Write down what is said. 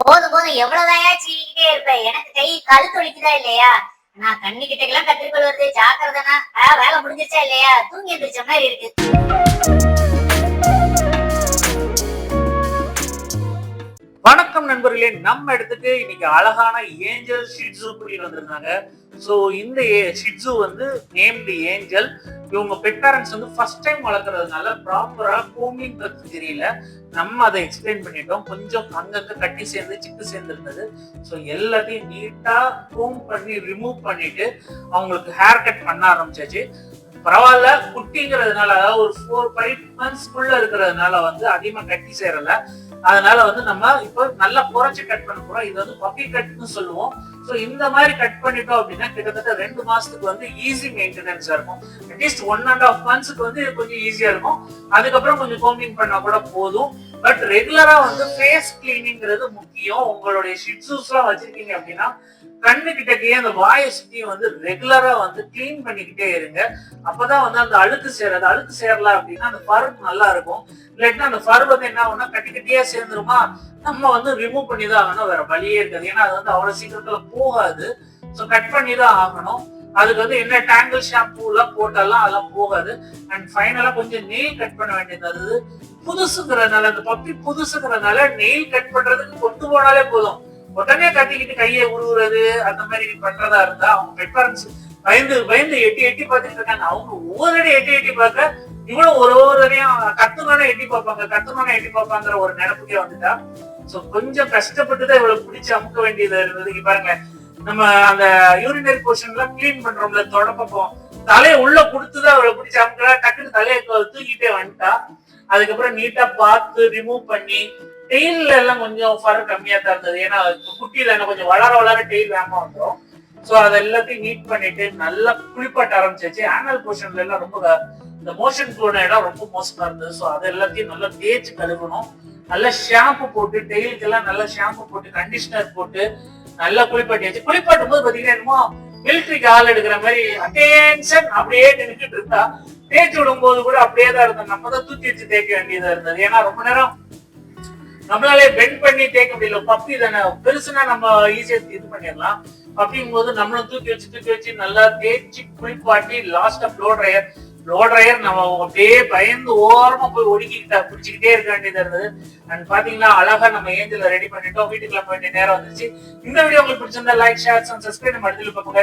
போதும் போதும் எவ்வளவுதான் சீவிக்கிட்டே இருப்ப. எனக்கு கை கழுத்து வலிக்குதா இல்லையா? நான் கண்ணு கிட்டக்கெல்லாம் கத்திரிக்கோள் வருது, ஜாக்கிரதைனா. வேலை முடிஞ்சிருச்சா இல்லையா? தூங்கி எந்திரிச்ச மாதிரி இருக்கு. வணக்கம் நண்பர்களே, நம்ம இடத்துக்கு இன்னைக்கு அழகான ஏஞ்சல் ஷிட்ஸு கூட்டிட்டு வந்திருந்தாங்க. ஸோ இந்த ஷிட்ஸு வந்து நேம்டு ஏஞ்சல். இவங்க பெட் பேரண்ட்ஸ் வந்து ஃபர்ஸ்ட் டைம் வளர்க்கறதுனால ப்ராப்பரா கோமிங் பத்தி தெரியல. நம்ம அதை எக்ஸ்பிளைன் பண்ணிட்டோம். கொஞ்சம் அங்கங்க கட்டி சேர்ந்து சிக்கு சேர்ந்து இருந்தது. ஸோ எல்லாத்தையும் நீட்டா கோம் பண்ணி ரிமூவ் பண்ணிட்டு அவங்களுக்கு ஹேர் கட் பண்ண ஆரம்பிச்சாச்சு. பரவாயில்ல, குட்டிங்கிறதுனால அதாவது ஒரு 4-5 monthsக்குள்ள இருக்கிறதுனால வந்து அதிகமா கட்டி சேரல. அதனால வந்து நம்ம இப்ப நல்லா குறைச்சு கட் பண்ண போறோம். இது வந்து பப்பி கட்னு சொல்லுவோம். சோ இந்த மாதிரி கட் பண்ணிட்டோம் அப்படின்னா கிட்டத்தட்ட 2 மாசத்துக்கு வந்து ஈஸி மெயின்டெனன்ஸா இருக்கும். அட்லீஸ்ட் 1.5 monthsக்கு வந்து கொஞ்சம் ஈஸியா இருக்கும். அதுக்கப்புறம் கொஞ்சம் கோம்பிங் பண்ணா கூட போதும். பட் ரெகுலரா வந்து ஃபேஸ் கிளீனிங்கிறது முக்கியம். உங்களுடைய ஷிட்ஸூஸ் எல்லாம் வச்சிருக்கீங்க அப்படின்னா கண்ணு கிட்டக்கே அந்த வாயை சுத்தி வந்து ரெகுலரா வந்து கிளீன் பண்ணிக்கிட்டே இருங்க. அப்பதான் வந்து அந்த அழுக்கு சேராது. அழுக்கு சேரல அப்படின்னா அந்த ஃபர் நல்லா இருக்கும். இல்லாட்டினா அந்த ஃபர் வந்து என்ன ஆகும்னா கட்டி கட்டியா சேர்ந்துருமா, நம்ம வந்து ரிமூவ் பண்ணி தான் ஆகணும். வேற வழியே இருக்காது. ஏன்னா அது வந்து அவ்வளவு சீக்கிரத்துல போகாது. ஸோ கட் பண்ணி தான் ஆகணும். அதுக்கு வந்து என்ன டேங்கிள் ஷாம்பூ எல்லாம் போட்டாலும் அதெல்லாம் போகாது. அண்ட் ஃபைனலா கொஞ்சம் நெயில் கட் பண்ண வேண்டியது. அது புதுசுங்கிறதுனால, அந்த பப்பி புதுசுங்கிறதுனால நெயில் கட் பண்றதுக்கு கொண்டு போனாலே போதும். உடனே கட்டிக்கிட்டு கையை உருவுறது அந்த மாதிரி பண்றதா இருந்தா அவங்க பெட் பேரண்ட்ஸ் பயந்து பயந்து எட்டி எட்டி பார்த்துட்டு இருக்காங்க. அவங்க ஒவ்வொரு எட்டி எட்டி பார்க்க இவ்வளவு ஒவ்வொருவரையும் கத்துனானே எட்டி பார்ப்பாங்கிற ஒரு நினைப்புக்கே வந்துட்டா. சோ கொஞ்சம் கஷ்டப்பட்டுதான் இவ்வளவு பிடிச்சு அமுக்க வேண்டியது இருந்தது. பாருங்க, நம்ம அந்த யூரினரி போர்ஷன்ல கிளீன் பண்றோம்ல தொடப்பக்கம், தலையை உள்ள கொடுத்துதான் அவளை பிடிச்சி அமுக்கா. டக்குன்னு தலையை தூக்கிட்டே வந்துட்டா. அதுக்கப்புறம் நீட்டா பார்த்து ரிமூவ் பண்ணி டெய்ல எல்லாம் கொஞ்சம் ஃபர் கம்மியா தான் இருந்தது. ஏன்னா குட்டியில என்ன கொஞ்சம் வளர டெய்ல் வேகமா வந்துடும். சோ அதை எல்லாத்தையும் நீட் பண்ணிட்டு நல்லா குளிப்பாட்ட ஆரம்பிச்சாச்சு. ஆனல் போர்ஷன்ல எல்லாம் ரொம்ப இந்த மோஷன் போன இடம் ரொம்ப மோசமா இருந்தது. சோ அதை எல்லாத்தையும் நல்லா தேய்ச்சி கழுவணும். நல்லா ஷாம்பு போட்டு டெய்லுக்கு எல்லாம் நல்லா ஷாம்பு போட்டு கண்டிஷனர் போட்டு நல்லா குளிப்பாட்டியாச்சு. குளிப்பாட்டும் போது பாத்தீங்கன்னா என்னமோ மிலிட்ரிக்கு ஆள் எடுக்கிற மாதிரி அட்டென்ஷன் அப்படியே நின்றுட்டு இருந்தா. தேய்ச்சி விடும் போது கூட அப்படியே தான் இருந்தது. நம்ம தான் தூக்கி வச்சு தேய்க்க வேண்டியதா இருந்தது. ஏன்னா ரொம்ப நேரம் நம்மளாலே பெண்ட் பண்ணி தேய்க்க முடியல. பப்பி தானே, பெருசுனா நம்ம ஈஸியா இது பண்ணிடலாம். பப்பிங்கும் போது நம்மளும் தூக்கி வச்சு நல்லா தேய்ச்சி குளிப்பாட்டி லாஸ்டா ப்ளோ ட்ரையர் நம்ம அப்படியே பயந்து ஓரமா போய் பிடிச்சிக்கிட்டே இருக்க வேண்டியது இருந்தது. அண்ட் பாத்தீங்கன்னா அழகா நம்ம ஏஞ்சல ரெடி பண்ணிட்டோம். வீட்டுக்குள்ள போக வேண்டிய நேரம் வந்துருச்சு. இந்த வீடியோ உங்களுக்கு பிடிச்சிருந்தா லைக், ஷேர், சப்ஸ்கிரைப். நம்ம அடுத்த பார்ப்போம்.